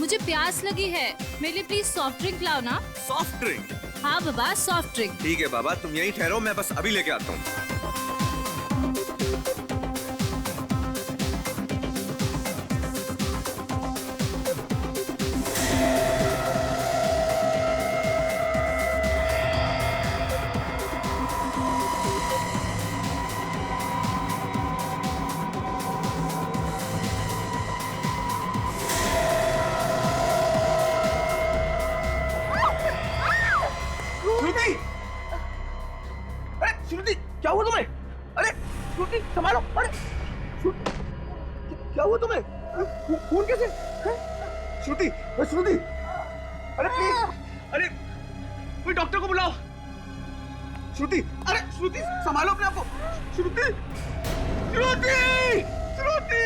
मुझे प्यास लगी है, मेरे लिए प्लीज सॉफ्ट ड्रिंक लाओ ना। Soft drink? हाँ बाबा, सॉफ्ट ड्रिंक। ठीक है बाबा, तुम यहीं ठहरो, मैं बस अभी लेके आता हूँ। श्रुति, क्या हुआ तुम्हें? अरे श्रुति, संभालो। अरे श्रुति, क्या हुआ तुम्हें? खून कैसे? श्रुति, श्रुति, अरे प्लीज, अरे कोई डॉक्टर को बुलाओ। श्रुति, अरे श्रुति, संभालो अपने आप को। श्रुति, श्रुति, श्रुति।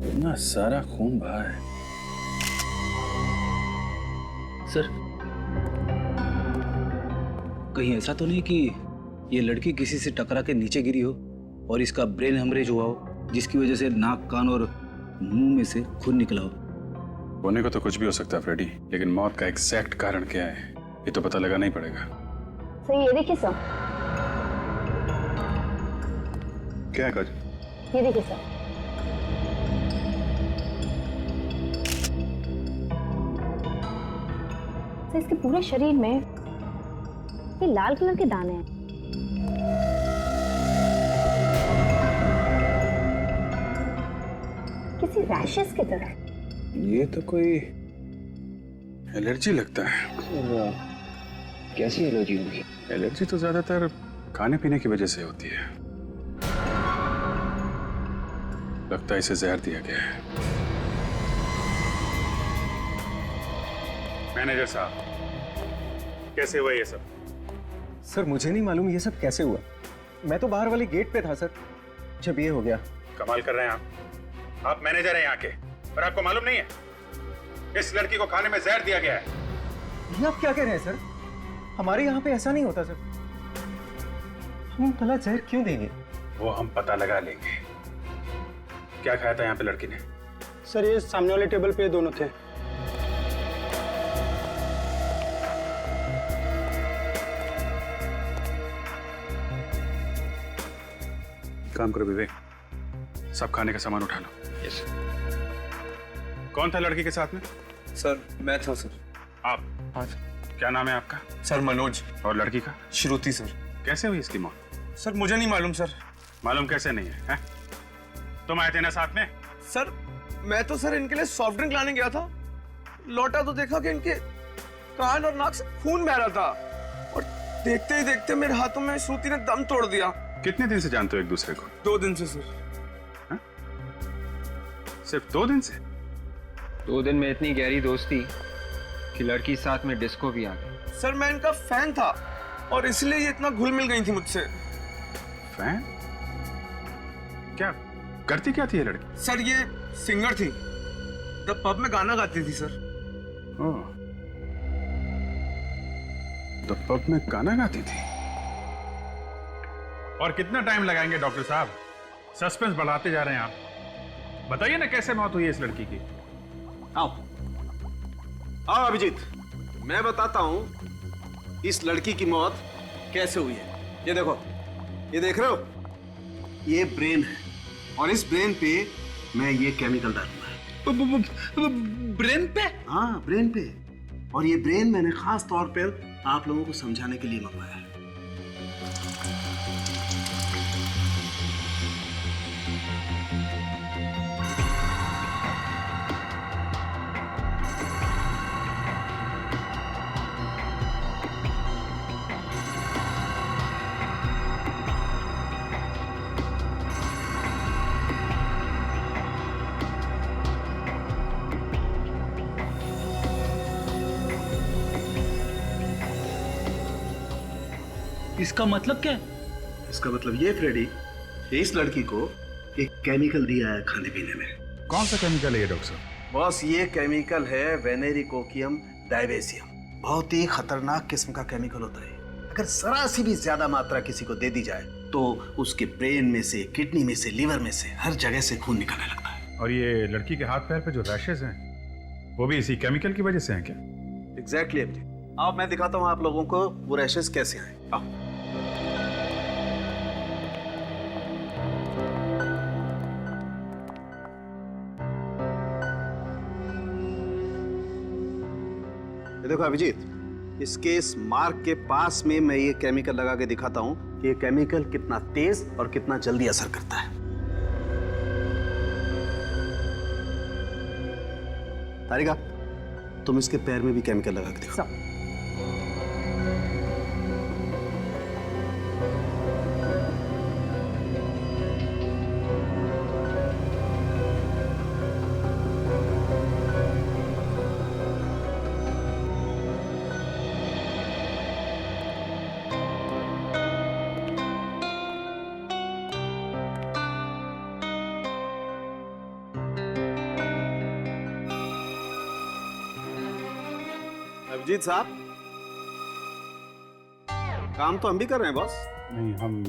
इतना सारा खून बहा है। सर, कहीं ऐसा तो नहीं कि ये लड़की किसी से टकरा के नीचे गिरी हो और इसका ब्रेन हेमरेज हुआ हो, जिसकी वजह से नाक, कान और मुंह में से खून निकला हो? होने को तो कुछ भी हो सकता है फ्रेडी, लेकिन मौत का एग्जैक्ट कारण क्या है ये तो पता लगाना ही पड़ेगा। सर ये देखिए सर। क्या है काज? ये देखिए सर। सर इसके पूरे शरीर में ये लाल कलर के दाने हैं। किसी रैशेस की तरह। ये तो कोई एलर्जी लगता है। कैसी एलर्जी होगी? एलर्जी तो ज्यादातर खाने पीने की वजह से होती है। लगता है इसे जहर दिया गया है। मैनेजर साहब, कैसे हुआ ये सब? सर मुझे नहीं मालूम ये सब कैसे हुआ। मैं तो बाहर वाले गेट पे था सर, जब ये हो गया। कमाल कर रहे हैं आप मैनेजर हैं यहाँ के, पर आपको मालूम नहीं है इस लड़की को खाने में जहर दिया गया है। ये आप क्या कह रहे हैं सर? हमारे यहाँ पे ऐसा नहीं होता सर। हम भला जहर क्यों देंगे? वो हम पता लगा लेंगे। क्या खाया था यहाँ पे लड़की ने? सर ये सामने वाले टेबल पे दोनों थे। काम करो विवेक, सब खाने का सामान उठा लो। यस। कौन था लड़की के साथ में? सर मैं था सर। आप? हाँ क्या नाम है आपका? सर मनोज। और लड़की का? श्रुति सर। कैसे हुई इसकी मौत? सर मुझे नहीं मालूम सर। मालूम कैसे नहीं है? तुम आए थे ना साथ में? सर मैं तो सर इनके लिए सॉफ्ट ड्रिंक लाने गया था, लौटा तो देखा कि इनके कान और नाक से खून बह रहा था, और देखते ही देखते मेरे हाथों में श्रुति ने दम तोड़ दिया। कितने दिन से जानते हो एक दूसरे को? 2 दिन से सर। सिर्फ 2 दिन से? 2 दिन में इतनी गहरी दोस्ती कि लड़की साथ में डिस्को भी आ गई। सर मैं इनका फैन था और इसलिए ये इतना घुल मिल गई थी मुझसे। फैन? क्या करती क्या थी ये लड़की? सर ये सिंगर थी, द पब में गाना गाती थी सर। ओह, तो पब में गाना गाती थी। और कितना टाइम लगाएंगे डॉक्टर साहब? सस्पेंस बढ़ाते जा रहे हैं आप। बताइए ना कैसे मौत हुई है इस लड़की की? आओ आओ अभिजीत, मैं बताता हूं इस लड़की की मौत कैसे हुई है। ये देखो, ये देख रहे हो, ये ब्रेन है और इस ब्रेन पे मैं ये केमिकल डालूंगा। ब्रेन पे? हाँ ब्रेन पे। और ये ब्रेन मैंने खास तौर पर आप लोगों को समझाने के लिए मंगवाया है। इसका मतलब क्या है? इसका मतलब ये फ्रेडी, इस लड़की को एक केमिकल दिया है खाने पीने में। कौन सा केमिकल है ये डॉक्टर साहब? बॉस ये केमिकल है वेनेरिकोकियम डायवेसियम। बहुत ही खतरनाक किस्म का केमिकल होता है। अगर जरा सी भी ज्यादा मात्रा किसी को दे दी जाए तो उसके ब्रेन में से, किडनी में से, लिवर में से, हर जगह से खून निकलने लगता है। और ये लड़की के हाथ पैर पे जो रैशेज हैं वो भी इसी केमिकल की वजह से हैं क्या? एग्जैक्टली अभिजीत। आओ मैं दिखाता हूँ आप लोगों को वो रैशेज कैसे आए। आओ। ये देखो अभिजीत, इसके इस मार्क के पास में मैं ये केमिकल लगा के दिखाता हूं कि ये केमिकल कितना तेज और कितना जल्दी असर करता है। तारिका, तुम इसके पैर में भी केमिकल लगा के दिखाओ। अभिजीत साहब, काम तो हम भी कर रहे हैं बॉस। नहीं, हम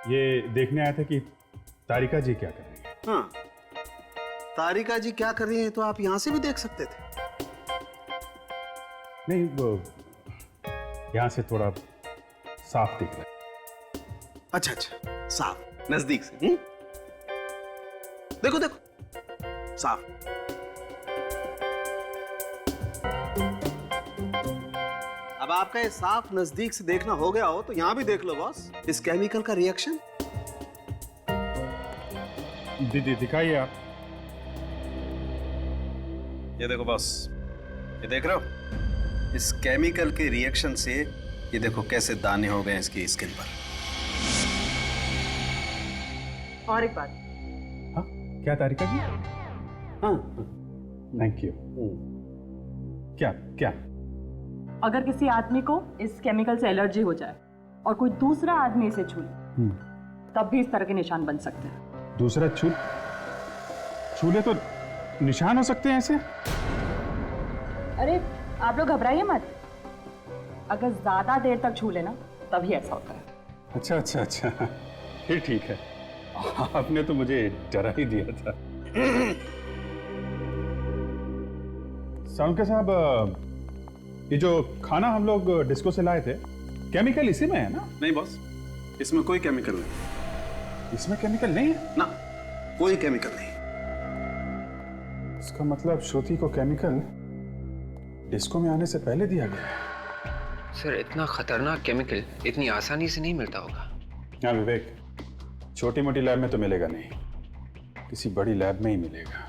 ये देखने आए थे कि तारिका जी क्या कर रही है। हाँ, तारिका जी क्या कर रही हैं तो आप यहां से भी देख सकते थे। नहीं, वो यहाँ से थोड़ा साफ दिख रहा है। अच्छा अच्छा, साफ नजदीक से। देखो देखो, साफ। अब आपका ये साफ नजदीक से देखना हो गया हो तो यहां भी देख लो बॉस, इस केमिकल का रिएक्शन। दिखाइए आप। ये देखो बॉस, ये देख रहे हो, इस केमिकल के रिएक्शन से ये देखो कैसे दाने हो गए इसकी स्किन पर। और एक बात। हाँ, क्या तारिका जी? हाँ, थैंक यू। क्या क्या? अगर किसी आदमी को इस केमिकल से एलर्जी हो जाए और कोई दूसरा आदमी इसे छू ले, तब भी इस तरह के निशान बन सकते हैं। दूसरा छूले तो निशान हो सकते हैं ऐसे? अरे आप लोग घबराइए मत, अगर ज्यादा देर तक छू लेना तभी ऐसा होता है। अच्छा अच्छा अच्छा, फिर ठीक है। आपने तो मुझे डरा ही दिया था। सालुंके साहब, ये जो खाना हम लोग डिस्को से लाए थे, केमिकल इसी में है ना? नहीं बॉस, इसमें कोई केमिकल नहीं। इसमें केमिकल नहीं है ना, कोई केमिकल नहीं। इसका मतलब श्रुति को केमिकल डिस्को में आने से पहले दिया गया है। सर, इतना खतरनाक केमिकल इतनी आसानी से नहीं मिलता होगा। हाँ विवेक, छोटी मोटी लैब में तो मिलेगा नहीं, किसी बड़ी लैब में ही मिलेगा।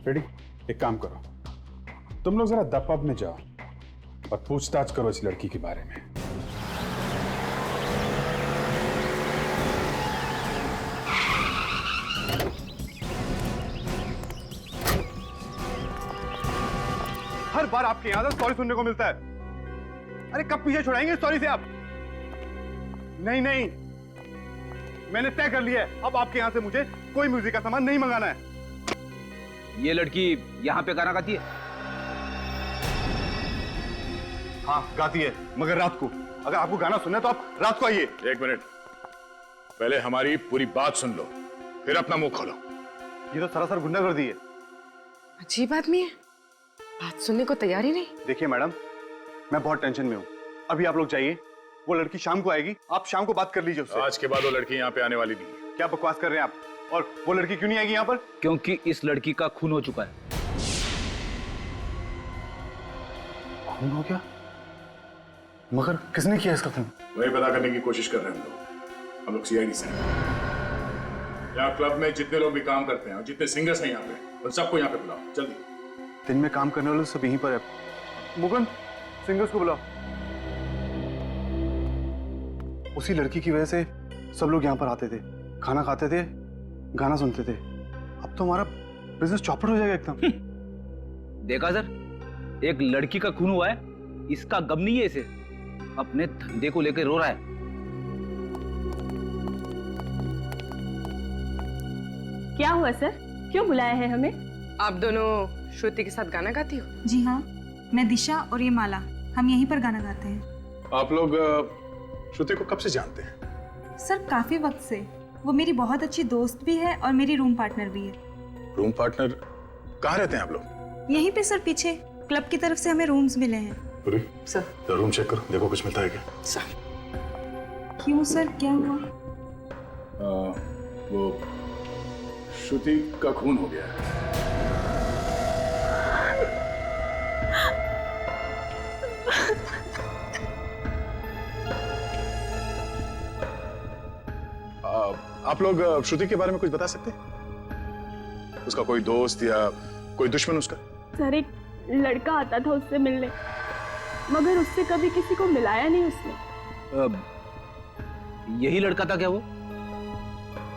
रेडी? एक काम करो, तुम लोग जरा द पब में जाओ और पूछताछ करो इस लड़की के बारे में। हर बार आपके यहां से सॉरी सुनने को मिलता है। अरे कब पीछे छुड़ाएंगे सॉरी से आप? नहीं नहीं, मैंने तय कर लिया है, अब आपके यहां से मुझे कोई म्यूजिक का सामान नहीं मंगाना है। ये लड़की यहाँ पे गाना गाती है? हाँ गाती है, मगर रात को। अगर आपको गाना सुनना है तो आप रात को आइए। एक मिनट, पहले हमारी पूरी बात सुन लो, फिर अपना मुंह खोलो। ये तो सरासर गुंडागर्दी है। अजीब आदमी है, बात सुनने को तैयार ही नहीं। देखिए मैडम, मैं बहुत टेंशन में हूँ, अभी आप लोग जाइए। वो लड़की शाम को आएगी, आप शाम को बात कर लीजिए उससे। आज के बाद वो लड़की यहाँ पे आने वाली नहीं है। क्या बकवास कर रहे हैं आप? और वो लड़की क्यों नहीं आएगी यहाँ पर? क्योंकि इस लड़की का खून हो चुका है। खून हो गया? मगर किसने किया इसका खून? वही पता करने की कोशिश कर रहे हैं हम लोग सीआईडी से। यहाँ क्लब में जितने लोग भी काम करते हैं और जितने सिंगर्स हैं यहाँ पे, उन सबको यहाँ पे बुलाओ जल्दी। दिन में काम करने वाले सब यहीं पर है। मुकुंद, सिंगर्स को बुलाओ। उसी लड़की की वजह से सब लोग यहाँ पर आते थे, खाना खाते थे, गाना सुनते थे। अब तो हमारा बिजनेस चौपट हो जाएगा एकदम। देखा सर, एक लड़की का खून हुआ है, इसका गम नहीं है, इसे अपने धंधे को लेकर रो रहा है। क्या हुआ सर, क्यों बुलाया है हमें? आप दोनों श्रुति के साथ गाना गाती हो? जी हाँ, मैं दिशा और ये माला हम यहीं पर गाना गाते हैं। आप लोग श्रुति को कब से जानते हैं? सर काफी वक्त से। वो मेरी बहुत अच्छी दोस्त भी है और मेरी रूम पार्टनर भी है। Room partner? कहाँ रहते हैं आप लोग? यहीं पे सर, पीछे क्लब की तरफ से हमें रूम्स मिले हैं। सर रूम चेक करो, देखो कुछ मिलता है क्या? क्यों सर, क्या हुआ? वो श्रुति का खून हो गया है। आप लोग श्रुति के बारे में कुछ बता सकते हैं? उसका कोई दोस्त या कोई दुश्मन उसका? सर एक लड़का आता था उससे मिलने, मगर उससे कभी किसी को मिलाया नहीं उसने। यही लड़का था क्या वो,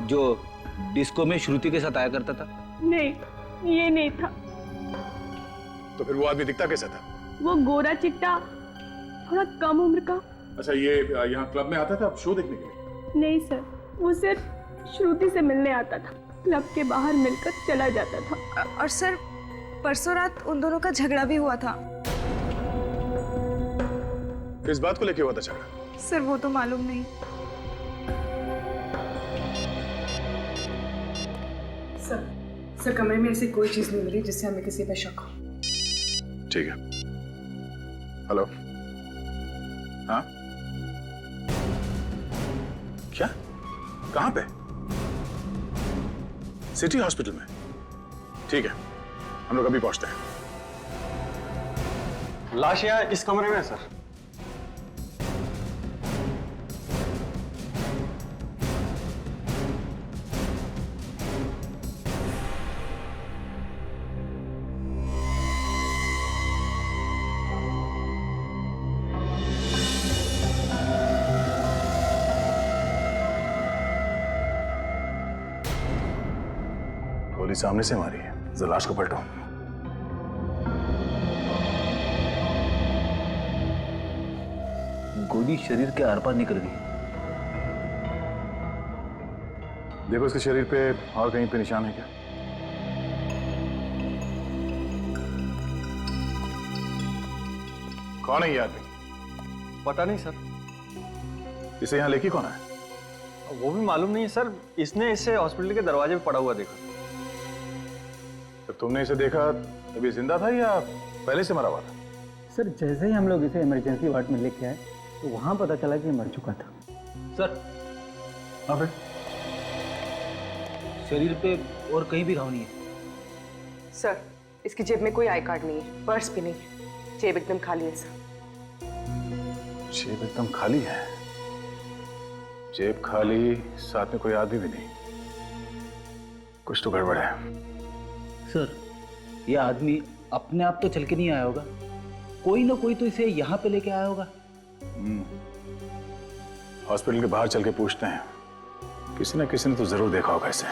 जो डिस्को में श्रुति के साथ आया करता था? नहीं, ये नहीं था। तो फिर वो आदमी दिखता कैसा था? वो गोरा चिट्टा, थोड़ा कम उम्र का। अच्छा, ये यहाँ क्लब में आता था शो देखने के लिए? नहीं सर, वो सिर्फ श्रुति से मिलने आता था, क्लब के बाहर मिलकर चला जाता था। और सर परसों रात उन दोनों का झगड़ा भी हुआ था। किस बात को लेके हुआ था झगड़ा? सर वो तो मालूम नहीं। सर कमरे में ऐसी कोई चीज नहीं मिली जिससे हमें किसी पे शक हो। ठीक है। हेलो। हाँ, क्या? कहां पे? सिटी हॉस्पिटल में? ठीक है, हम लोग अभी पहुंचते हैं। लाश यहाँ इस कमरे में है सर। गोली सामने से मारी है, जरा लाश को पलटो। गोली शरीर के आर पार निकल गई। देखो इसके शरीर पे और कहीं पे निशान है क्या? कौन है ये आदमी? पता नहीं सर। इसे यहाँ लेके कौन है? वो भी मालूम नहीं है सर। इसने इसे हॉस्पिटल के दरवाजे पे पड़ा हुआ देखा। तो तुमने इसे देखा अभी जिंदा था या पहले से मरा हुआ था? सर जैसे ही हम लोग इसे इमरजेंसी वार्ड में लेके आए तो वहां पता चला कि मर चुका था। सर हाँ फिर? शरीर पे और कहीं भी घाव नहीं है। सर इसकी जेब में कोई आई कार्ड नहीं है, पर्स भी नहीं है, जेब एकदम खाली है सर। जेब एकदम खाली है? जेब खाली, साथ में कोई आदमी भी नहीं। कुछ तो गड़बड़ है। सर यह आदमी अपने आप तो चल के नहीं आया होगा, कोई ना कोई तो इसे यहाँ पे लेके आया होगा। हॉस्पिटल के बाहर चल के पूछते हैं, किसी ना किसी ने तो जरूर देखा होगा इसे।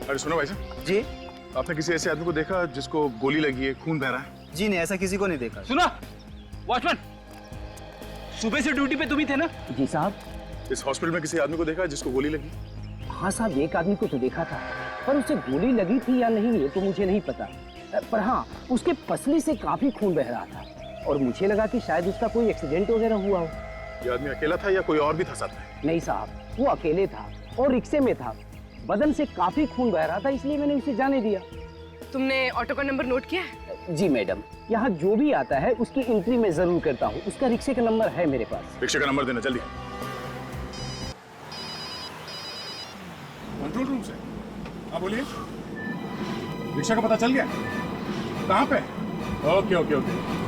अरे सुनो भाई साहब जी, आपने किसी ऐसे आदमी को देखा जिसको गोली लगी है, खून बह रहा है? जी नहीं, ऐसा किसी को नहीं देखा। सुना वॉचमैन, सुबह से ड्यूटी पे तुम ही थे ना? जी साहब। इस हॉस्पिटल में किसी आदमी को देखा जिसको गोली लगी? हाँ साहब, एक आदमी को तो देखा था, पर उसे गोली लगी थी या नहीं ये तो मुझे नहीं पता। पर हाँ, उसके पसली से काफी खून बह रहा था और मुझे लगा कि शायद उसका कोई एक्सीडेंट वगैरह हुआ हो। ये आदमी अकेला था या कोई और भी था साथ में? नहीं साहब, वो अकेले था और रिक्शे में था। बदन से काफी खून बह रहा था, इसलिए मैंने उसे जाने दिया। तुमने ऑटो का नंबर नोट किया है? जी मैडम, यहाँ जो भी आता है उसकी एंट्री मैं जरूर करता हूँ। उसका रिक्शे का नंबर है मेरे पास। रिक्शे का नंबर देना जल्दी। कंट्रोल रूम से। हाँ बोलिए। रिक्शा का पता चल गया? कहाँ पे? Okay okay okay.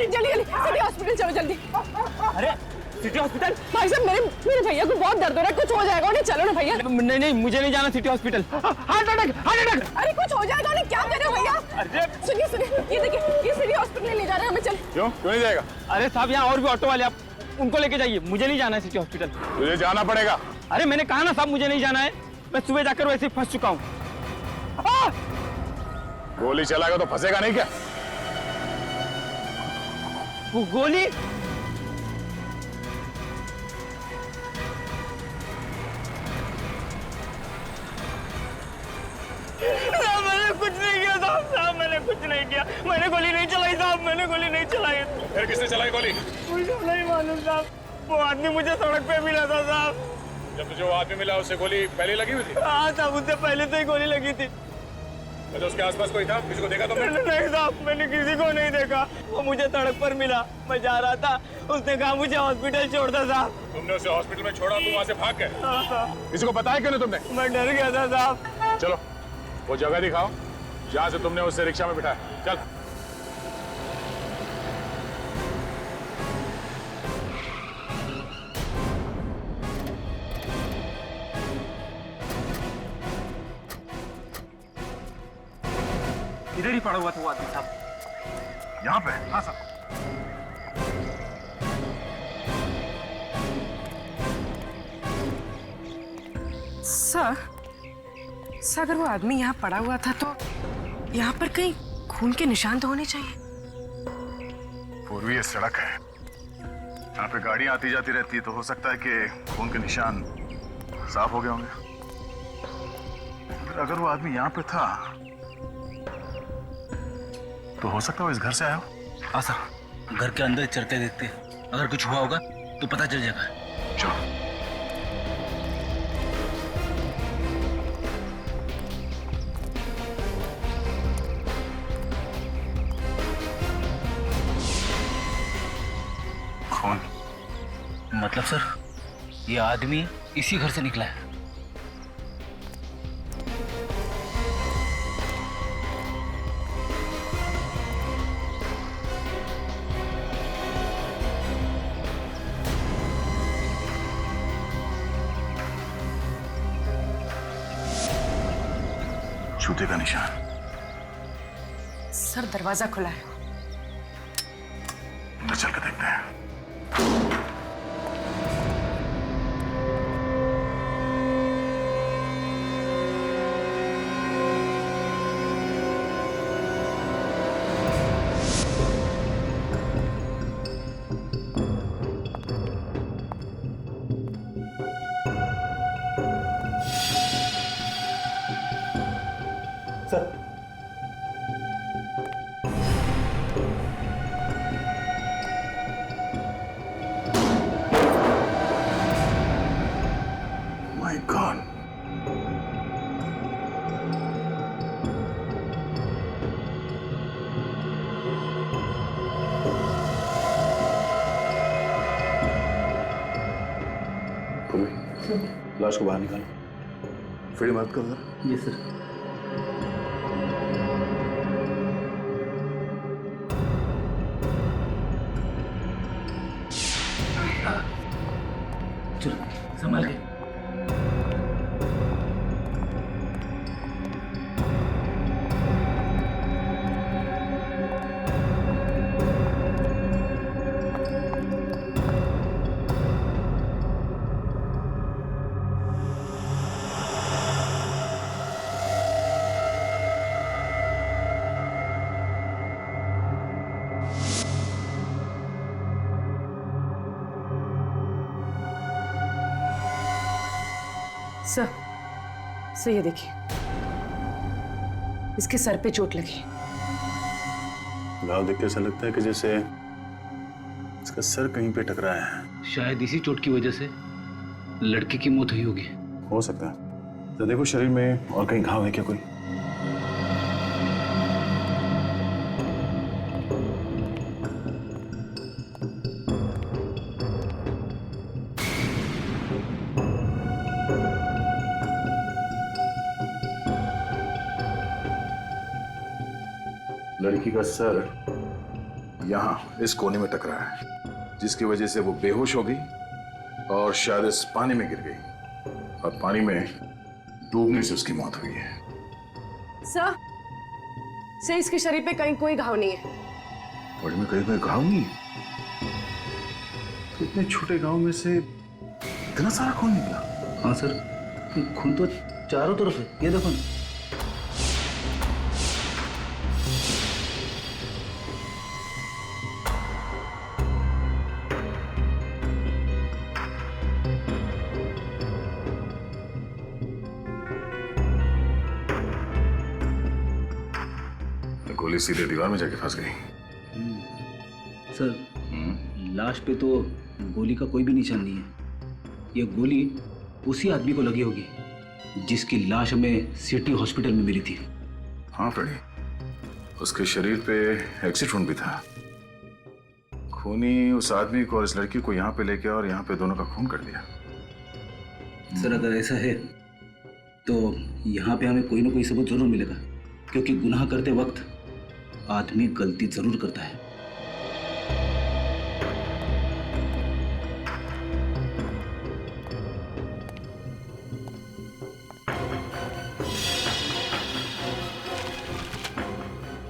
जल्दी हॉस्पिटल चलो जल्दी। अरे सिटी हॉस्पिटल? भाई साहब मेरे भैया को बहुत दर्द हो रहा है, कुछ हो जाएगा उन्हें, चलो ना भैया। नहीं नहीं, मुझे नहीं जाना city hospital. Heart attack, heart attack. अरे कुछ हो जाएगा उन्हें, क्या कर रहे हो भैया? अरे सुनिए सुनिए, ये देखिए, ये सिटी हॉस्पिटल ले जा रहे हैं हमें, चल। क्यों नहीं जाएगा? अरे साहब, यहाँ और भी ऑटो वाले, आप उनको लेके जाइए, मुझे नहीं जाना है सिटी हॉस्पिटल। तुझे जाना पड़ेगा। अरे मैंने कहा ना साहब, मुझे नहीं जाना है, मैं सुबह जाकर वैसे ही फंस चुका हूँ। गोली चलाएगा तो फंसेगा नहीं क्या? वो गोली? मैंने कुछ नहीं किया साहब, मैंने कुछ नहीं किया, मैंने गोली नहीं चलाई साहब, मैंने गोली नहीं चलाई। फिर किसने चलाई गोली? मुझे नहीं मालूम साहब, वो आदमी मुझे सड़क पे मिला था साहब। जब तुझे वो आदमी मिला उससे गोली पहले लगी हुई थी? हाँ साहब, उससे पहले तो ही गोली लगी थी। तो उसके आसपास कोई था? किसी को देखा तुमने? नहीं साहब, मैंने किसी को नहीं देखा, वो मुझे सड़क पर मिला, मैं जा रहा था, उसने कहा मुझे हॉस्पिटल छोड़ दो साहब। तुमने उसे हॉस्पिटल में छोड़ा, तुम वहाँ से भाग गए? हाँ। किसी को बताया क्यों नहीं तुमने? मैं डर गया था साहब। चलो वो जगह दिखाओ जहाँ से तुमने उसे रिक्शा में बिठाया, चल। इधर ही पड़ा हुआ था वो आदमी साहब। यहाँ पे? हाँ साहब। सर अगर वो आदमी यहाँ पड़ा हुआ था तो यहाँ पर कहीं खून के निशान तो होने चाहिए। पूर्वी ये सड़क है, यहाँ पे गाड़ियाँ आती जाती रहती है, तो हो सकता है कि खून के निशान साफ हो गए होंगे। अगर वो आदमी यहाँ पे था तो हो सकता है वो इस घर से आया हो। हाँ सर, घर के अंदर चलते देखते, अगर कुछ हुआ होगा तो पता चल जाएगा। चलो। कौन? मतलब सर, ये आदमी इसी घर से निकला है। जूते का निशान। सर दरवाजा खुला है, अंदर चल के देखते हैं। My God. लाश को बाहर निकालो। फिर मत करो। Yes sir. चलो संभाल के। सर ये देखिए, इसके सर पे चोट लगी। घाव देख के ऐसा लगता है कि जैसे इसका सर कहीं पे टकराया है। शायद इसी चोट की वजह से लड़की की मौत हुई होगी। हो सकता है। तो देखो शरीर में और कहीं घाव है क्या कोई? लड़की का सर यहाँ इस कोने में टकरा है। जिसकी वजह से वो बेहोश हो गई और शायद इस पानी में गिर गई और पानी में डूबने से उसकी मौत हुई है। सर इसके शरीर पे कहीं कोई घाव नहीं है। बॉडी में कहीं कोई घाव नहीं है? तो इतने छोटे गांव में से इतना सारा खून निकला? हाँ सर, खून तो चारों तरफ है, ये देखो ना। गोली सीधे दीवार में जाके फंस गई। सर, लाश पे तो गोली का कोई भी निशान नहीं है। ये गोली उसी आदमी को लगी होगी जिसकी लाश हमें सिटी हॉस्पिटल में मिली थी। हाँ फ्रेडी, उसके शरीर पे एक्सिट वुंड भी था। खूनी उस आदमी को और इस लड़की को यहाँ पे लेके और यहाँ पे दोनों का खून कर दिया। सर, अगर ऐसा है तो यहाँ पे हमें कोई ना कोई सबूत जरूर मिलेगा, क्योंकि गुनाह करते वक्त आदमी गलती जरूर करता है।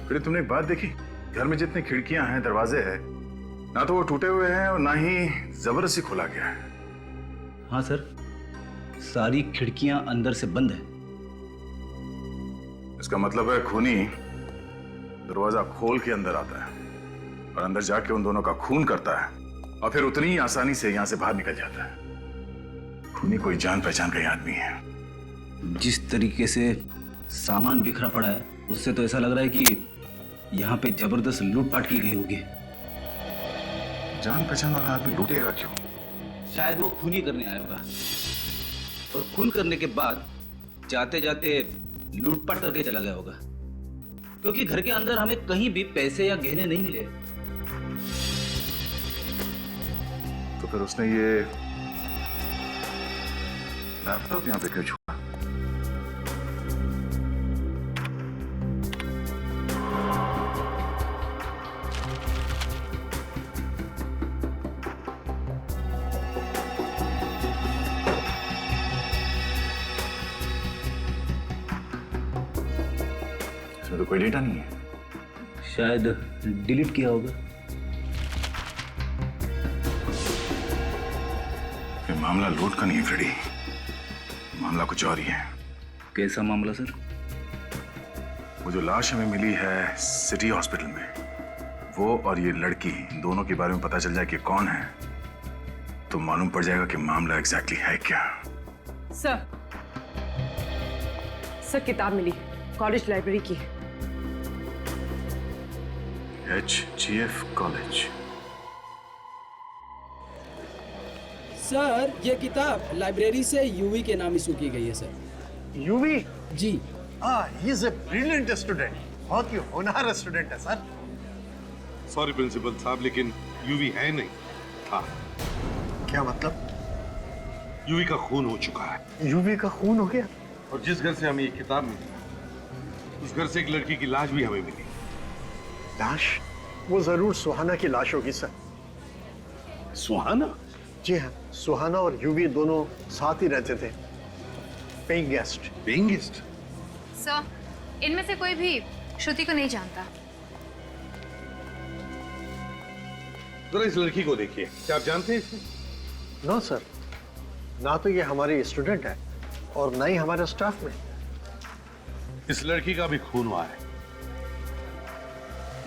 फिर तुमने एक बात देखी, घर में जितनी खिड़कियां हैं, दरवाजे हैं, ना तो वो टूटे हुए हैं और ना ही जबरदस्ती खोला गया है। हाँ सर, सारी खिड़कियां अंदर से बंद है। इसका मतलब है खूनी दरवाजा खोल के अंदर आता है और अंदर जाके उन दोनों का खून करता है और फिर उतनी ही आसानी से यहां से बाहर निकल जाता है। खूनी कोई जान पहचान का ही आदमी है। जिस तरीके से सामान बिखरा पड़ा है, उससे तो ऐसा लग रहा है कि यहाँ पे जबरदस्त लूटपाट की गई होगी। जान पहचान वाला आदमी लूटेगा क्यों? शायद वो खून ही करने आया होगा और खून करने के बाद जाते जाते लूटपाट करके चला गया होगा, क्योंकि घर के अंदर हमें कहीं भी पैसे या गहने नहीं मिले। तो फिर उसने ये लैपटॉप यहाँ पे क्यों छोड़ा? इसमें तो कोई डेटा नहीं है। शायद डिलीट किया होगा। ये मामला लूट का नहीं है फ्रेडी, मामला कुछ और ही है। कैसा मामला सर? वो जो लाश हमें मिली है सिटी हॉस्पिटल में, वो और ये लड़की, इन दोनों के बारे में पता चल जाए कि कौन है, तो मालूम पड़ जाएगा कि मामला एग्जैक्टली है क्या। सर किताब मिली, कॉलेज लाइब्रेरी की। HGF college. सर, ये किताब लाइब्रेरी से यूवी के नाम इशू की गई है सर। यूवी? जी। He is a brilliant student, बहुत ही होनहार स्टूडेंट है सर। सॉरी प्रिंसिपल साहब, लेकिन यूवी है नहीं, था। क्या मतलब? यूवी का खून हो चुका है। यूवी का खून हो गया? और जिस घर से हमें ये किताब मिली, उस घर से एक लड़की की लाश भी हमें मिली। लाश? वो जरूर सुहाना की लाश होगी सर। सुहाना? जी हाँ, सुहाना और यूवी दोनों साथ ही रहते थे, paying guest. Paying guest? Sir, इनमें से कोई भी श्रुति को नहीं जानता। जरा इस लड़की को देखिए, क्या आप जानते हैं इसे? नो सर, ना तो ये हमारी स्टूडेंट है और ना ही हमारे स्टाफ में। इस लड़की का भी खून हुआ है,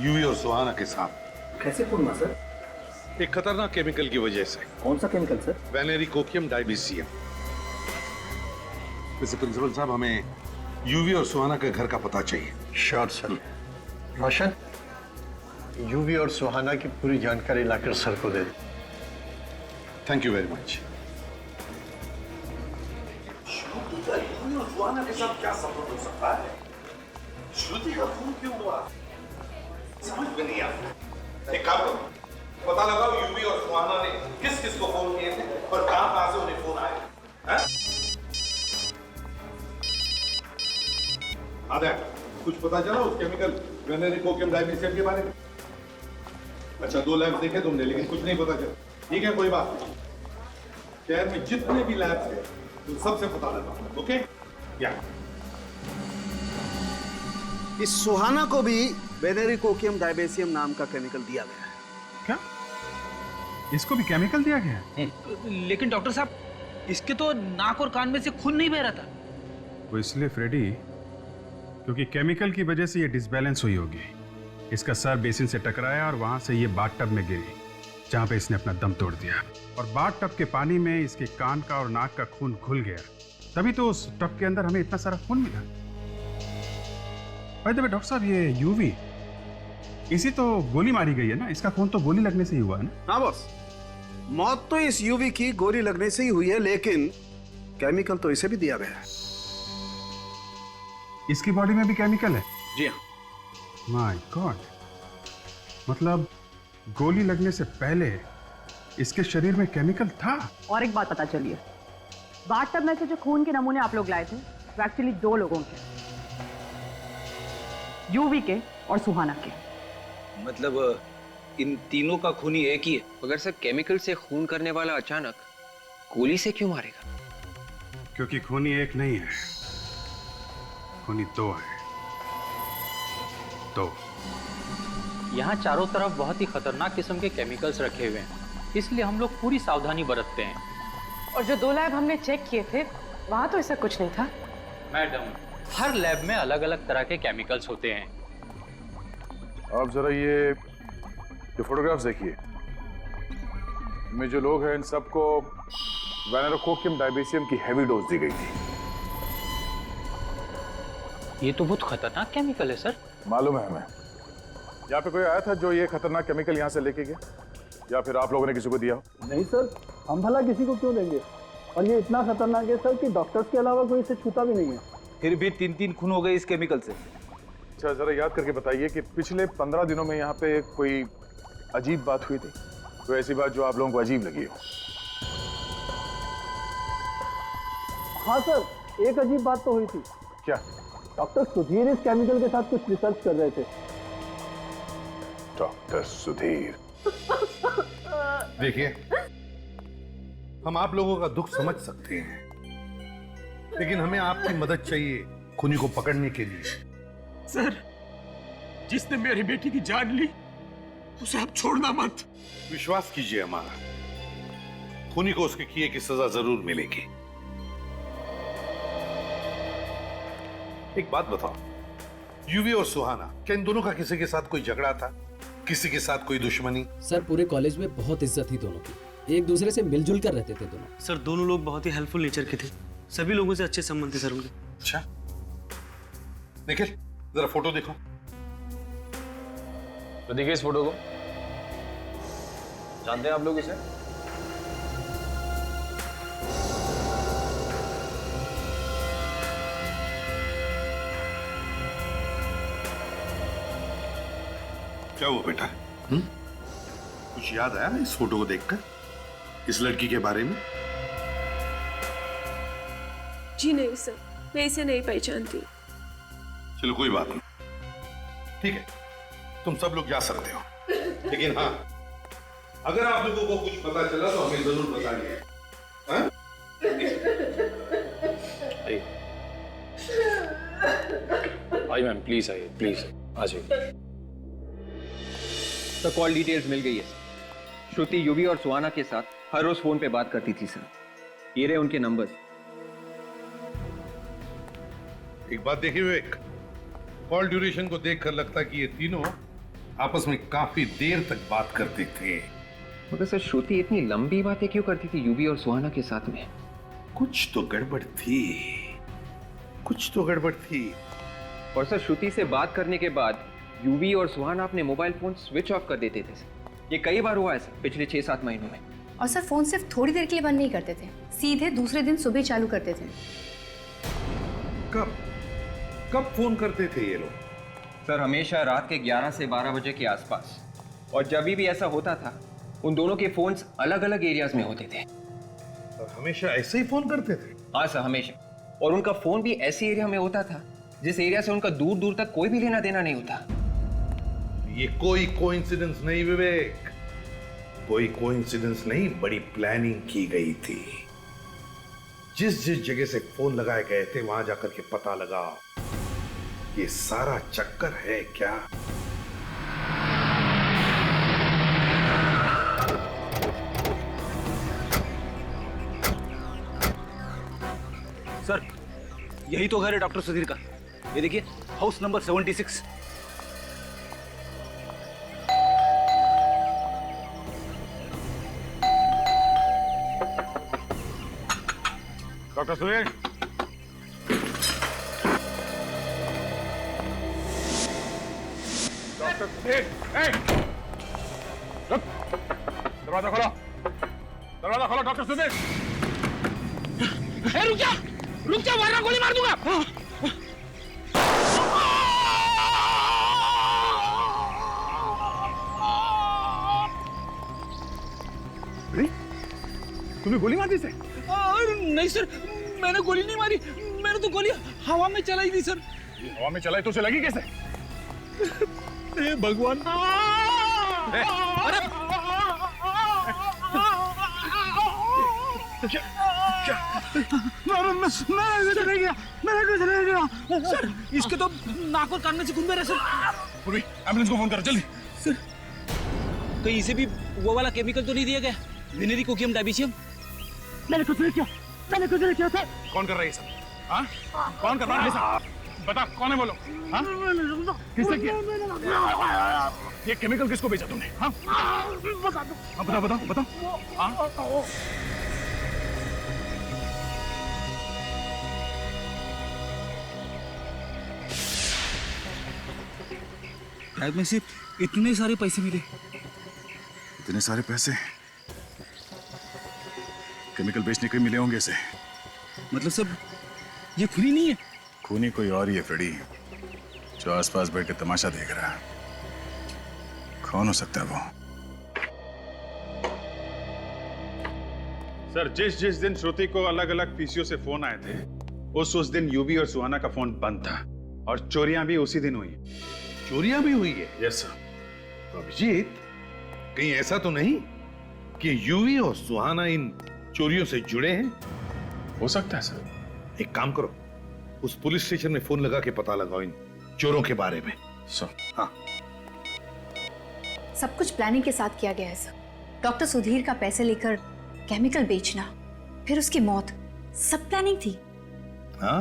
यूवी और सुहाना के साथ। कैसे खून हुआ सर? एक खतरनाक केमिकल की वजह से। कौन सा केमिकल सर? वेनेरिकोकियम डाइबीसियम। वैसे प्रिंसिपल साहब, हमें यूवी और सुहाना के घर का पता चाहिए। Sure sir. रोशन, यूवी और सुहाना की पूरी जानकारी लाकर सर को दे दे। Thank you very much. Shruti का यूवी और सुहाना के साथ क्या संबंध हो सकता है? श्रुति का खून क्यों हुआ? समझ में नहीं आता। एक काम करो, पता लगाओ यूवी और सुहाना ने किस किस को फोन किए थे और कहां से उन्हें फोन आए। आदर, कुछ पता चला उस केमिकल वेनेरिकोकियम डाइबीसियम के बारे में? अच्छा 2 लैब देखे तुमने लेकिन कुछ नहीं पता चला। ठीक है कोई बात नहीं, शहर में जितने भी लैब्स हैं तुम सबसे पता लगा। ओके या इस सुहाना को भी वेनेरिकोकियम डायबेसियम नाम का केमिकल दिया गया है। क्या इसको भी केमिकल दिया गया है? लेकिन डॉक्टर साहब इसके तो नाक और कान में से खून नहीं बह रहा था। वो इसलिए फ्रेडी क्योंकि केमिकल की वजह से ये डिसबैलेंस हुई होगी। इसका सर बेसिन से टकराया और वहां से ये बाथटब में गिरी जहां पे इसने अपना दम तोड़ दिया और बाथटब के पानी में इसके कान का और नाक का खून घुल गया, तभी तो उस टब के अंदर हमें इतना सारा खून मिला। भाई डॉक्टर साहब ये यूवी इसी तो गोली मारी गई है ना, इसका खून तो गोली लगने से ही हुआ है ना? हाँ बॉस, मौत तो इस यूवी की गोली लगने से ही हुई है, लेकिन केमिकल तो इसे भी दिया गया है। इसकी बॉडी में भी केमिकल है? जी हाँ। माय गॉड, मतलब गोली लगने से पहले इसके शरीर में केमिकल था। और एक बात पता चली है, बाथटब में से जो खून के नमूने आप लोग लाए थे वो एक्चुअली 2 लोगों के, यूवी के और सुहाना के। मतलब इन तीनों का खून ही एक ही है? मगर सर केमिकल से खून करने वाला अचानक गोली से क्यों मारेगा? क्योंकि खूनी एक नहीं है, खूनी 2 है। 2। यहाँ चारों तरफ बहुत ही खतरनाक किस्म के केमिकल्स रखे हुए हैं, इसलिए हम लोग पूरी सावधानी बरतते हैं। और जो 2 लैब हमने चेक किए थे वहां तो ऐसा कुछ नहीं था। मैडम, हर लैब में अलग अलग तरह के केमिकल्स होते हैं। आप जरा ये फोटोग्राफ्स देखिए, इनमें जो लोग हैं इन सबको वेनेरोकोकियम डायबेसियम की हैवी डोज दी गई थी। ये तो बहुत खतरनाक केमिकल है सर। मालूम है हमें। यहाँ पे कोई आया था जो ये खतरनाक केमिकल यहाँ से लेके गया, या फिर आप लोगों ने किसी को दिया? नहीं सर, हम भला किसी को क्यों देंगे, और ये इतना खतरनाक है सर कि डॉक्टर्स के अलावा कोई इसे छूता भी नहीं है। फिर भी 3 खून हो गए इस केमिकल से। अच्छा जरा याद करके बताइए कि पिछले 15 दिनों में यहाँ पे कोई अजीब बात हुई थी, कोई ऐसी बात जो आप लोगों को अजीब लगी हो? हाँ सर, एक अजीब बात तो हुई थी। क्या? डॉक्टर सुधीर इस केमिकल के साथ कुछ रिसर्च कर रहे थे। डॉक्टर सुधीर? देखिए, हम आप लोगों का दुख समझ सकते हैं, लेकिन हमें आपकी मदद चाहिए खूनी को पकड़ने के लिए। सर, जिसने मेरी बेटी की जान ली उसे आप छोड़ना मत। विश्वास कीजिए हमारा, खूनी को उसके किए की सजा जरूर मिलेगी। एक बात बताओ, यूवी और सुहाना, क्या इन दोनों का किसी के साथ कोई झगड़ा था, किसी के साथ कोई दुश्मनी? सर पूरे कॉलेज में बहुत इज्जत थी दोनों की, एक दूसरे से मिलजुल कर रहते थे दोनों। सर दोनों लोग बहुत ही हेल्पफुल नेचर के थे, सभी लोगों से अच्छे संबंध थे सर उनके। अच्छा, निखिल जरा फोटो देखो। तो देखिए इस फोटो को, जानते हैं आप लोग इसे? क्या हुआ बेटा? कुछ याद आया ना इस फोटो को देखकर, इस लड़की के बारे में? जी नहीं सर, मैं इसे नहीं पहचानती। चलो कोई बात नहीं, ठीक है, तुम सब लोग जा सकते हो, लेकिन हाँ, अगर आप लोगों को कुछ पता चला तो हमें जरूर बताइए। हाँ? आइए मैम, प्लीज आइए, प्लीज आ जाइए। तो कॉल डिटेल्स मिल गई है। श्रुति यूवी और सुहाना के साथ हर रोज फोन पे बात करती थी सर, ये रहे उनके नंबर। एक बात देखिए विवेक, कॉल ड्यूरेशन को देखकर लगता कि ये तीनों आपस में काफी देर तक बात करते थे। मगर सर श्रुति इतनी लंबी बातें क्यों करती थी यूवी और सुहाना के साथ में? कुछ तो गड़बड़ थी, कुछ तो गड़बड़ थी। और सर श्रुति से बात करने के बाद यूवी और सुहाना अपने मोबाइल फोन स्विच ऑफ कर देते थे। ये कई बार हुआ है सर पिछले 6-7 महीनों में। और सर फोन सिर्फ थोड़ी देर के लिए बंद नहीं करते थे, सीधे दूसरे दिन सुबह चालू करते थे। कब कब फोन करते थे ये लोग? सर हमेशा रात के 11 से 12 बजे के आसपास, और जब भी ऐसा होता था उन दोनों के फोन्स अलग अलग एरियाज में होते थे। और हमेशा ऐसे ही फोन करते थे? हाँ सर हमेशा, और उनका फोन भी ऐसे एरिया में होता था जिस एरिया से उनका दूर दूर तक कोई भी लेना देना नहीं होता। ये कोई कोइंसिडेंस नहीं विवेक, कोई कोइंसिडेंस नहीं, बड़ी प्लानिंग की गई थी। जिस जिस जगह से फोन लगाए गए थे वहां जाकर के पता लगाओ, ये सारा चक्कर है क्या? सर, यही तो घर है डॉक्टर सुधीर का। ये देखिए, house number 76। Doctor Sudhir, doctor Sudhir, रुक, दरवाजा खोलो, दरवाजा खोलो डॉक्टर सुधीर। रुक जा वरना गोली मार दूंगा। तुमने गोली मार दी से? नहीं सर, मैंने गोली नहीं मारी, मैंने तो गोली हवा में चलाई थी सर। हवा में चलाई तो उसे लगी कैसे? हे भगवान। मैंने कुछ नहीं किया। सर, इसके तो नाक और कान में से खून बह रहा है सर। पूरी एम्बुलेंस को फोन करो जल्दी। सर, कहीं इसे भी वो वाला केमिकल तो नहीं दिया गया, विनेरी कोकियम डायबिशियम? मैंने कुछ नहीं किया, मैंने कुछ नहीं किया सर। कौन कर रहा है ये सब? हाँ? कौन कर रहा है सब? बता, कौन है बोलो? हाँ? किसने किया? ये केमिकल किसको बेचा तुमने? हाँ? बता दो। हाँ, बताओ, बताओ, बताओ। हाँ? शायद में सिर्फ इतने सारे पैसे मिले। इतने सारे पैसे केमिकल बेचने के मिले होंगे इसे। मतलब सब ये फ्री नहीं है? खूनी कोई और ही है फ्रेडी, जो आसपास बैठ के तमाशा देख रहा है। कौन हो सकता है वो? सर, जिस दिन श्रुति को अलग अलग पीसीओ से फोन आए थे, उस दिन यूवी और सुहाना का फोन बंद था, और चोरियां भी उसी दिन हुई। चोरियां भी हुई है? Yes sir. तो अभिजीत, कहीं ऐसा तो नहीं कि यूवी और सुहाना इन चोरियों से जुड़े हैं? हो सकता है सर। एक काम करो, उस पुलिस स्टेशन में फोन लगा के पता लगाओ इन चोरों के बारे में। सर। हाँ, सब कुछ प्लानिंग के साथ किया गया है सर। डॉक्टर सुधीर का पैसे लेकर केमिकल बेचना, फिर उसकी मौत, सब प्लानिंग थी। हाँ,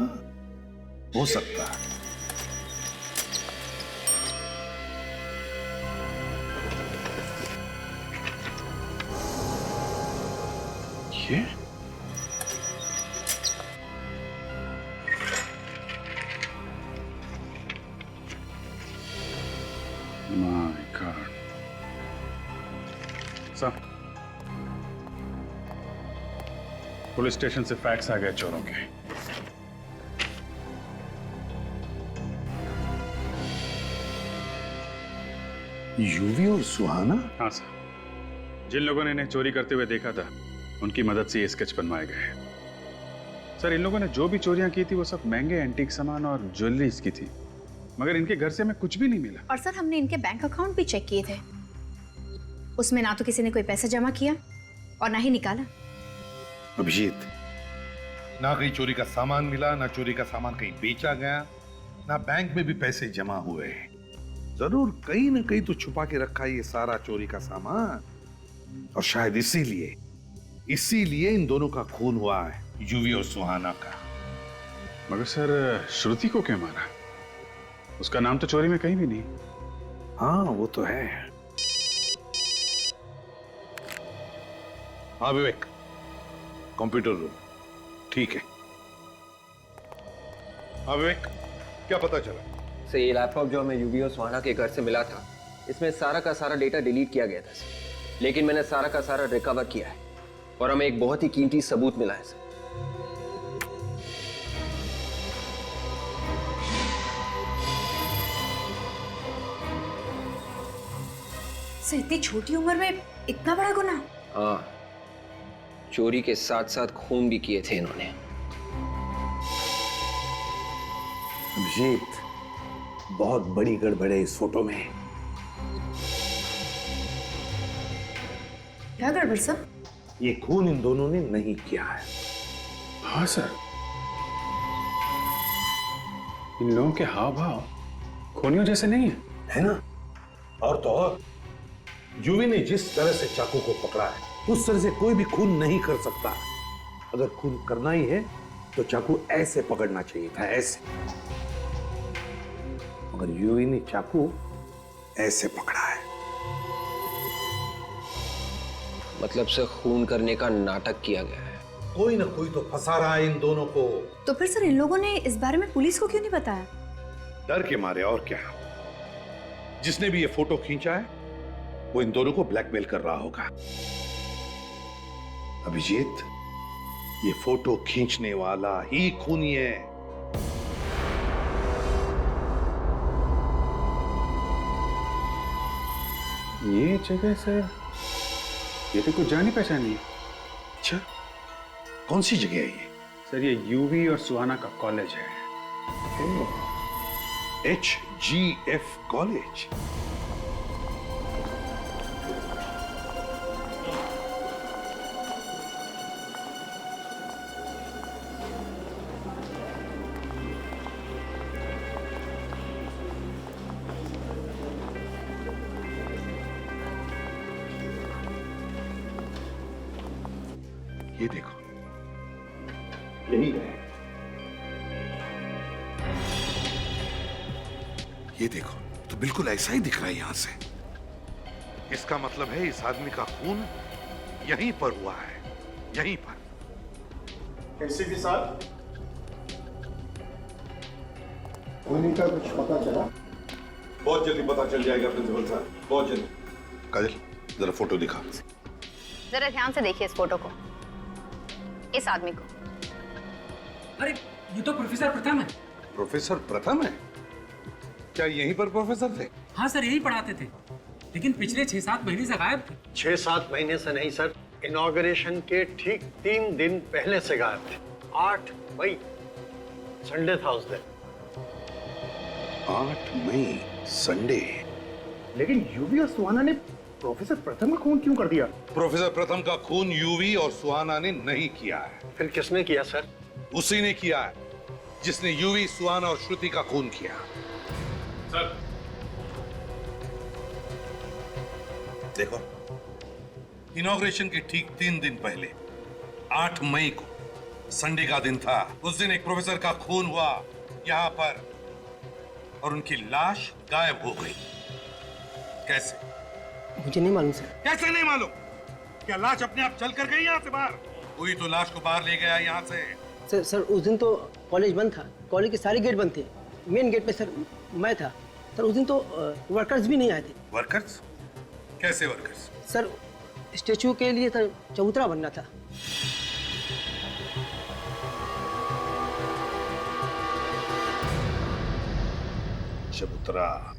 हो सकता है। ये my God. Sir, police station से फैक्स आ गए चोरों के। यूवी और सुहाना? हाँ सर, जिन लोगों ने इन्हें चोरी करते हुए देखा था, उनकी मदद से ये स्केच बनवाए गए। सर, इन लोगों ने जो भी चोरियां की थी वो सब महंगे एंटीक सामान और ज्वेलरीज की थी, मगर इनके घर से हमें कुछ भी नहीं मिला। और सर, हमने इनके बैंक अकाउंट भी चेक किए थे, उसमें ना तो किसी ने कोई पैसा जमा किया और ना ही निकाला। अभिजीत, ना कहीं चोरी का सामान मिला, ना चोरी का सामान कहीं बेचा गया, ना बैंक में भी पैसे जमा हुए। जरूर कहीं ना कहीं तो छुपा के रखा है ये सारा चोरी का सामान, और शायद इसीलिए इन दोनों का खून हुआ है, यूवी और सुहाना का। मगर सर, श्रुति को क्या मारा? उसका नाम तो चोरी में कहीं भी नहीं। हाँ, वो तो है। हाँ विवेक, कंप्यूटर रूम। ठीक है। हाँ विवेक, क्या पता चला? सर, ये लैपटॉप जो हमें यूवी और सुहाना के घर से मिला था, इसमें सारा का सारा डेटा डिलीट किया गया था सर, लेकिन मैंने सारा का सारा रिकवर किया है और हमें एक बहुत ही कीमती सबूत मिला है सर। सर, इतनी छोटी उम्र में इतना बड़ा गुनाह? हाँ, चोरी के साथ साथ खून भी किए थे इन्होंने। अभिजीत, बहुत बड़ी गड़बड़ है इस फोटो में। क्या गड़बड़ सर? ये खून इन दोनों ने नहीं किया है। हाँ सर, इन लोगों के हाव भाव खूनियों जैसे नहीं है ना? और तो और यूवी ने जिस तरह से चाकू को पकड़ा है उस तरह से कोई भी खून नहीं कर सकता। अगर खून करना ही है तो चाकू ऐसे पकड़ना चाहिए था, ऐसे। मगर यूवी ने चाकू ऐसे पकड़ा है। मतलब से खून करने का नाटक किया गया है। कोई ना कोई तो फंसा रहा है इन दोनों को। तो फिर सर इन लोगों ने इस बारे में पुलिस को क्यों नहीं बताया? डर के मारे, और क्या। जिसने भी ये फोटो खींचा है वो इन दोनों को ब्लैकमेल कर रहा होगा। अभिजीत, ये फोटो खींचने वाला ही खूनी है। ये जगह से ये तो कुछ जानी पहचानी है। अच्छा, कौन सी जगह है ये? सर ये यूवी और सुहाना का कॉलेज है। HGF college. ये देखो, यही है। ये देखो, तो बिल्कुल ऐसा ही दिख रहा है यहां से। इसका मतलब है इस आदमी का खून यहीं पर हुआ है, यहीं पर। एसीपी साहब, खूनी का कुछ पता चला? बहुत जल्दी पता चल जाएगा प्रिंसिपल साहब, बहुत जल्दी। काजल, जरा फोटो दिखा। जरा ध्यान से देखिए इस फोटो को, इस आदमी को। अरे ये तो प्रोफेसर प्रथम है। प्रोफेसर प्रथम है? क्या यहीं पर प्रोफेसर थे? हाँ सर, यही पढ़ाते थे, लेकिन पिछले 6-7 महीने से गायब थे। 6-7 महीने से नहीं सर, इनॉग्रेशन के ठीक 3 दिन पहले से गायब थे। 8 मई, संडे था उस दिन। 8 मई, संडे। लेकिन यूवी और सुहाना ने प्रोफेसर प्रथम का खून क्यों कर दिया? प्रोफेसर प्रथम का खून यूवी और सुहाना ने नहीं किया है। फिर किसने किया सर? उसी ने किया है जिसने यूवी, सुहाना और श्रुति का खून किया। सर, देखो, इनॉग्रेशन के ठीक 3 दिन पहले 8 मई को संडे का दिन था। उस दिन एक प्रोफेसर का खून हुआ यहां पर और उनकी लाश गायब हो गई। कैसे? मुझे नहीं मालूम सर। कैसे नहीं मालूम? क्या लाश अपने आप चल कर गई यहाँ से बाहर? कोई तो लाश को बाहर ले गया यहाँ से। सर उस दिन तो कॉलेज बंद था, कॉलेज के सारे गेट बंद थे। मेन गेट पे सर मैं था। सर उस दिन तो वर्कर्स भी नहीं आए थे। वर्कर्स? कैसे वर्कर्स? सर स्टेचू के लिए सर चबूतरा बनना था। चबूतरा।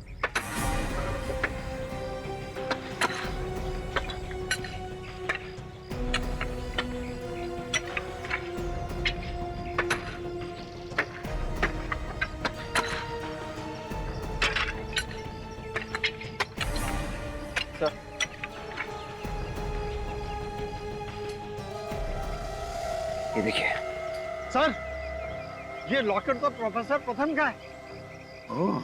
ये देखिए सर, ये लॉकेट तो प्रोफेसर प्रथम का है। ओह,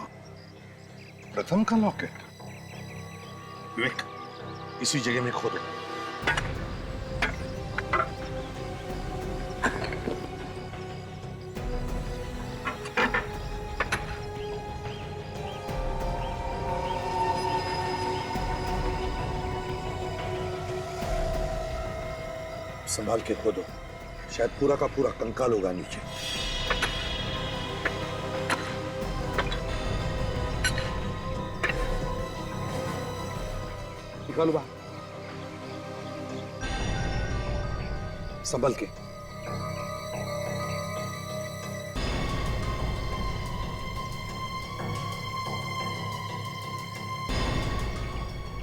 प्रथम का लॉकेट। विवेक, इसी जगह में खोदो। संभाल के खोदो, शायद पूरा का पूरा कंकाल होगा नीचे। निकालो बाहर, संभल के।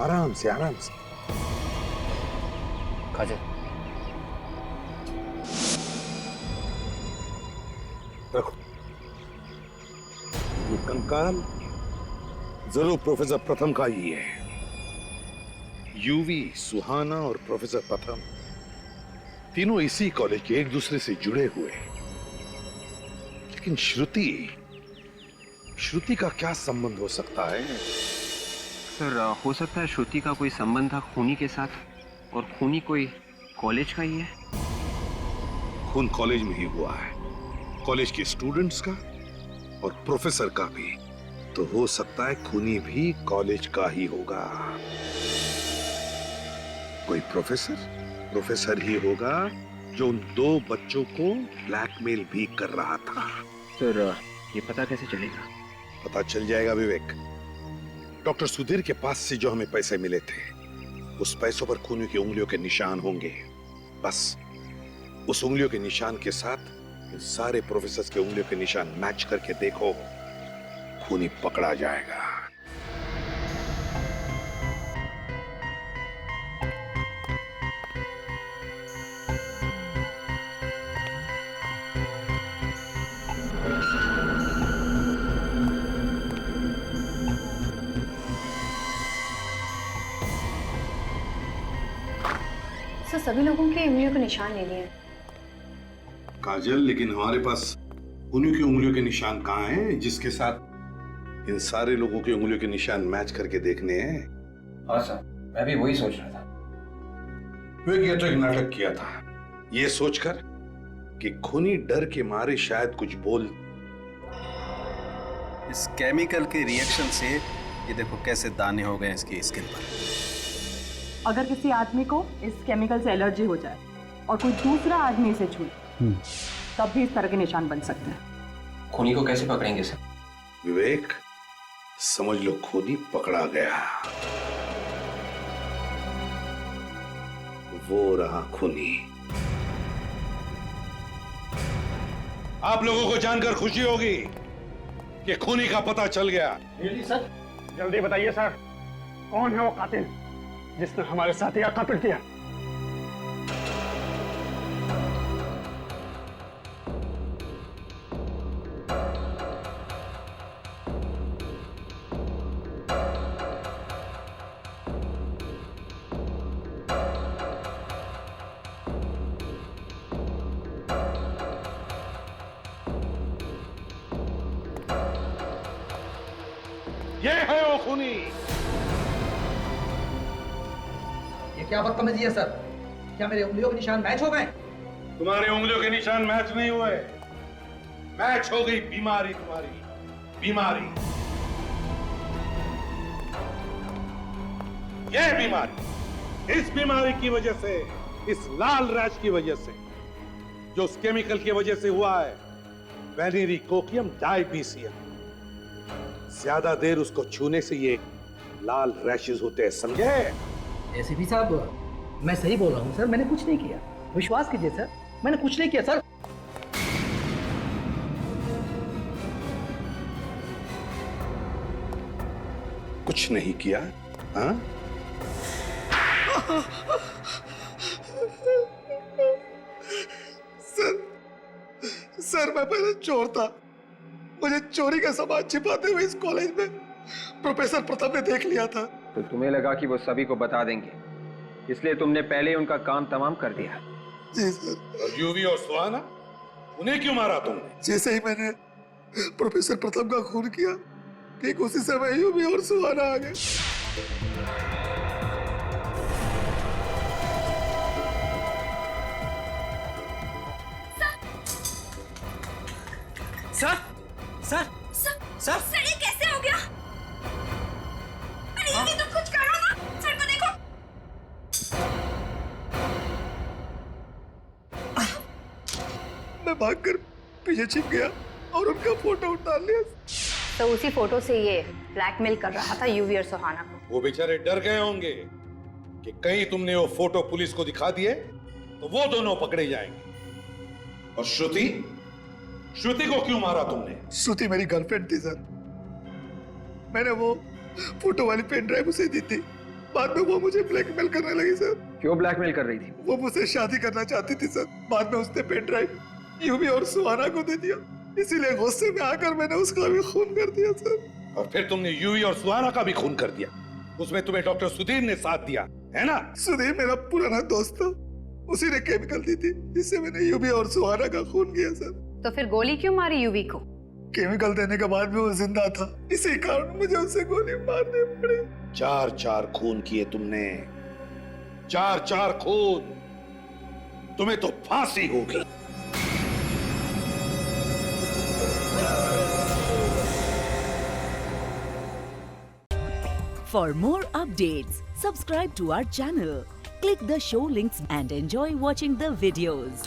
आराम से, आराम से। काजल, रखो। ये कंकाल जरूर प्रोफेसर प्रथम का ही है। यूवी, सुहाना और प्रोफेसर प्रथम तीनों इसी कॉलेज के एक दूसरे से जुड़े हुए। लेकिन श्रुति का क्या संबंध हो सकता है? सर हो सकता है श्रुति का कोई संबंध था खूनी के साथ, और खूनी कोई कॉलेज का ही है। खून कॉलेज में ही हुआ है, कॉलेज के स्टूडेंट्स का और प्रोफेसर का भी। तो हो सकता है खूनी भी कॉलेज का ही होगा। कोई प्रोफेसर ही होगा जो उन 2 बच्चों को ब्लैकमेल भी कर रहा था। सर ये पता कैसे चलेगा? पता चल जाएगा विवेक। डॉक्टर सुधीर के पास से जो हमें पैसे मिले थे, उस पैसों पर खूनी की उंगलियों के निशान होंगे। बस उस उंगलियों के निशान के साथ इन सारे प्रोफेसर्स के उंगलियों के निशान मैच करके देखो, खूनी पकड़ा जाएगा। सर सभी लोगों के उंगलियों के निशान ले लिए काजल, लेकिन हमारे पास उन्हीं की उंगलियों के निशान कहाँ हैं जिसके साथ इन सारे लोगों की उंगलियों के निशान मैच करके देखने हैं? हाँ सर, मैं भी वही सोच रहा था। ये तो एक नाटक किया था, ये सोचकर कि खूनी डर के मारे शायद कुछ बोल। इस केमिकल के रिएक्शन से ये देखो कैसे दाने हो गए इसकी स्किन पर। अगर किसी आदमी को इस केमिकल से एलर्जी हो जाए और कोई दूसरा आदमी इसे छूए, तब भी इस तरह के निशान बन सकते हैं। खूनी को कैसे पकड़ेंगे सर? विवेक, समझ लो खूनी पकड़ा गया। वो रहा खूनी। आप लोगों को जानकर खुशी होगी कि खूनी का पता चल गया। सर जल्दी बताइए सर, कौन है वो कातिल जिसने हमारे साथी का कत्ल किया? ये है वो खूनी। ये क्या बदतमीजी है सर? क्या मेरे उंगलियों के निशान मैच हो गए? तुम्हारे उंगलियों के निशान मैच नहीं हुए, मैच हो गई बीमारी, तुम्हारी बीमारी। ये बीमारी, इस बीमारी की वजह से, इस लाल रैश की वजह से, जो उस केमिकल की वजह से हुआ है, वेनेरिकोकियम डायबीसियम। ज्यादा देर उसको छूने से ये लाल रैशेस होते हैं, समझे? एसीपी साहब, मैं सही बोल रहा हूँ सर, मैंने कुछ नहीं किया, विश्वास कीजिए सर, मैंने कुछ नहीं किया सर। कुछ नहीं किया? हाँ? सर मैं पहले चोर था, मुझे चोरी का सामान छिपाते हुए इस कॉलेज में प्रोफेसर प्रथम ने देख लिया था। तो तुम्हें लगा कि वो सभी को बता देंगे, इसलिए तुमने पहले ही उनका काम तमाम कर दिया। जी सर। और यूवी और सुहाना, उन्हें क्यों मारा तुमने? जैसे ही मैंने प्रोफेसर प्रथम का खून किया, ठीक उसी समय यूवी और सुहाना आ गए। सर सर सर सर ये कैसे हो गया? अरे ये तुम कुछ करो ना, सर को देखो। मैं भागकर पीछे छिप गया और उनका फोटो उतार लिया। तो उसी फोटो से ये ब्लैकमेल कर रहा था यूवी और सुहाना को। वो बेचारे डर गए होंगे कि कहीं तुमने वो फोटो पुलिस को दिखा दिए तो वो दोनों पकड़े जाएंगे। और श्रुति, श्रुति को क्यों मारा तुमने? श्रुति मेरी गर्लफ्रेंड थी सर, मैंने वो फोटो वाली पेन ड्राइव उसे दी थी। बाद में वो मुझे ब्लैकमेल करने लगी सर। क्यों ब्लैकमेल कर रही थी? वो मुझसे शादी करना चाहती थी सर। बाद में उसने पेन ड्राइव यूवी और सुहाना को दे दिया, इसीलिए गुस्से में आकर मैंने उसका भी खून कर दिया सर। और फिर तुमने यूवी और सुहाना का भी खून कर दिया, उसमें तुम्हें डॉक्टर सुधीर ने साथ दिया, है ना? सुधीर मेरा पुराना दोस्त था, उसी ने केमिकल दी थी जिससे मैंने यूवी और सुहाना का खून किया सर। तो फिर गोली क्यों मारी यूवी को? केमिकल देने के बाद भी वो जिंदा था, इसी कारण मुझे उसे गोली मारनी पड़ी। 4 खून किए तुमने, 4 खून। तुम्हें तो फांसी होगी। For more updates, subscribe to our channel, click the show links and enjoy watching the videos.